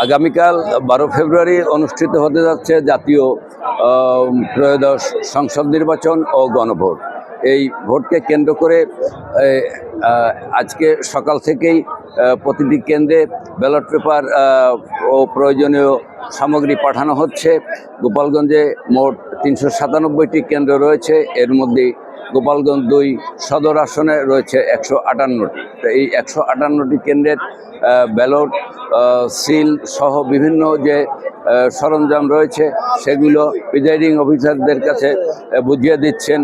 আগামীকাল 12 ফেব্রুয়ারি অনুষ্ঠিত হতে যাচ্ছে জাতীয় ত্রয়োদশ সংসদ নির্বাচন ও গণভোট। এই ভোটকে কেন্দ্র করে আজকে সকাল থেকেই প্রতিটি কেন্দ্রে ব্যালট পেপার ও প্রয়োজনীয় সামগ্রী পাঠানো হচ্ছে। গোপালগঞ্জে মোট 397টি কেন্দ্র রয়েছে। এর মধ্যে গোপালগঞ্জ 2 সদর আসনে রয়েছে 158টি। এই 158টি কেন্দ্রের ব্যালট সিল সহ বিভিন্ন যে সরঞ্জাম রয়েছে সেগুলো প্রিজাইডিং অফিসারদের কাছে বুঝিয়ে দিচ্ছেন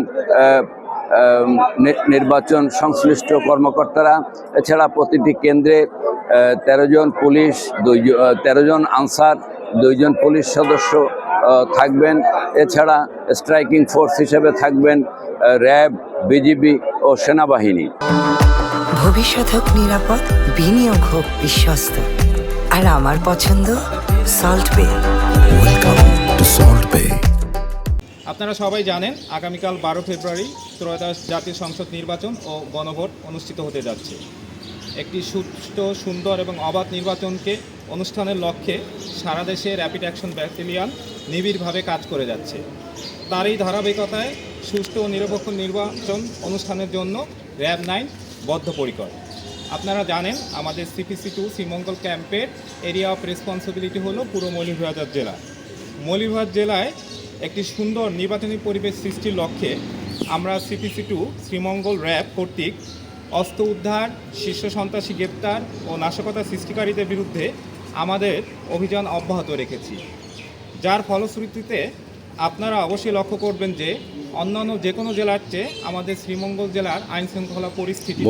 নির্বাচন সংশ্লিষ্ট কর্মকর্তারা। এছাড়া প্রতিটি কেন্দ্রে 13 জন পুলিশ, 13 জন আনসার, 2 জন পুলিশ সদস্য থাকবেন। এছাড়া স্ট্রাইকিং ফোর্স হিসেবে থাকবেন র্যাব, বিজিবি ও সেনাবাহিনী। ভবিষ্যৎ হোক নিরাপদ, বিনিয়োগ হোক বিশ্বস্ত, আর আমার পছন্দ সল্ট বে। ওয়েলকাম টু সল্ট বে। আপনারা সবাই জানেন আগামীকাল 12 ফেব্রুয়ারি ত্রয়োদশ জাতীয় সংসদ নির্বাচন ও গণভোট অনুষ্ঠিত হতে যাচ্ছে। একটি সুষ্ঠু, সুন্দর এবং অবাধ নির্বাচনকে অনুষ্ঠানের লক্ষ্যে সারা দেশে র্যাপিড অ্যাকশন ব্যাটালিয়ন নিবিড়ভাবে কাজ করে যাচ্ছে। তার এই ধারাবাহিকতায় সুষ্ঠু ও নিরপেক্ষ নির্বাচন অনুষ্ঠানের জন্য র্যাব 9 বদ্ধপরিকর। আপনারা জানেন আমাদের CPC 2 শ্রীমঙ্গল ক্যাম্পের এরিয়া অফ রেসপন্সিবিলিটি হলো পুরো মৌলভীবাজার জেলা। মৌলভীবাজার জেলায় একটি সুন্দর নির্বাচনী পরিবেশ সৃষ্টির লক্ষ্যে আমরা CPC 2 শ্রীমঙ্গল র্যাব কর্তৃক অস্ত্র উদ্ধার, শীর্ষ সন্ত্রাসী গ্রেপ্তার ও নাশকতা সৃষ্টিকারীদের বিরুদ্ধে আমাদের অভিযান অব্যাহত রেখেছি। যার ফলশ্রুতিতে আপনারা অবশ্যই লক্ষ্য করবেন যে অন্যান্য যে কোনো জেলার চেয়ে আমাদের শ্রীমঙ্গল জেলার আইনশৃঙ্খলা পরিস্থিতি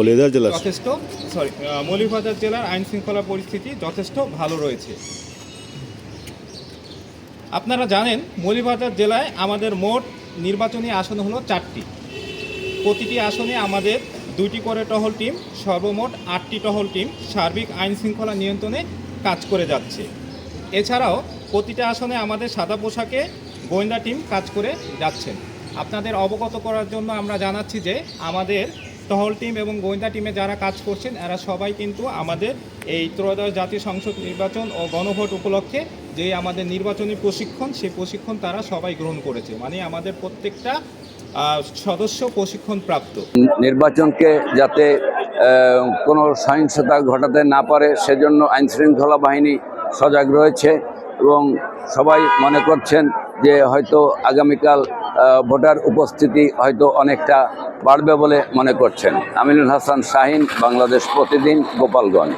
মৌলভীবাজার জেলার আইনশৃঙ্খলা পরিস্থিতি যথেষ্ট ভালো রয়েছে। আপনারা জানেন মৌলভীবাজার জেলায় আমাদের মোট নির্বাচনী আসন হলো 4টি। প্রতিটি আসনে আমাদের 2টি করে টহল টিম, সর্বমোট 8টি টহল টিম সার্বিক আইনশৃঙ্খলা নিয়ন্ত্রণে কাজ করে যাচ্ছে। এছাড়াও প্রতিটা আসনে আমাদের সাদা পোশাকে গোয়েন্দা টিম কাজ করে যাচ্ছেন। আপনাদের অবগত করার জন্য আমরা জানাচ্ছি যে আমাদের টহল টিম এবং গোয়েন্দা টিমে যারা কাজ করছেন এরা সবাই কিন্তু আমাদের এই ত্রয়োদশ জাতীয় সংসদ নির্বাচন ও গণভোট উপলক্ষে যে আমাদের নির্বাচনী প্রশিক্ষণ, সেই প্রশিক্ষণ তারা সবাই গ্রহণ করেছে। মানে আমাদের প্রত্যেকটা সদস্য প্রশিক্ষণ প্রাপ্ত। নির্বাচনকে যাতে কোনো সহিংসতা ঘটাতে না পারে সেজন্য আইনশৃঙ্খলা বাহিনী সজাগ রয়েছে এবং সবাই মনে করছেন যে হয়তো আগামীকাল ভোটার উপস্থিতি হয়তো অনেকটা বাড়বে বলে মনে করছেন। আমিনুল হাসান শাহিন, বাংলাদেশ প্রতিদিন, গোপালগঞ্জ।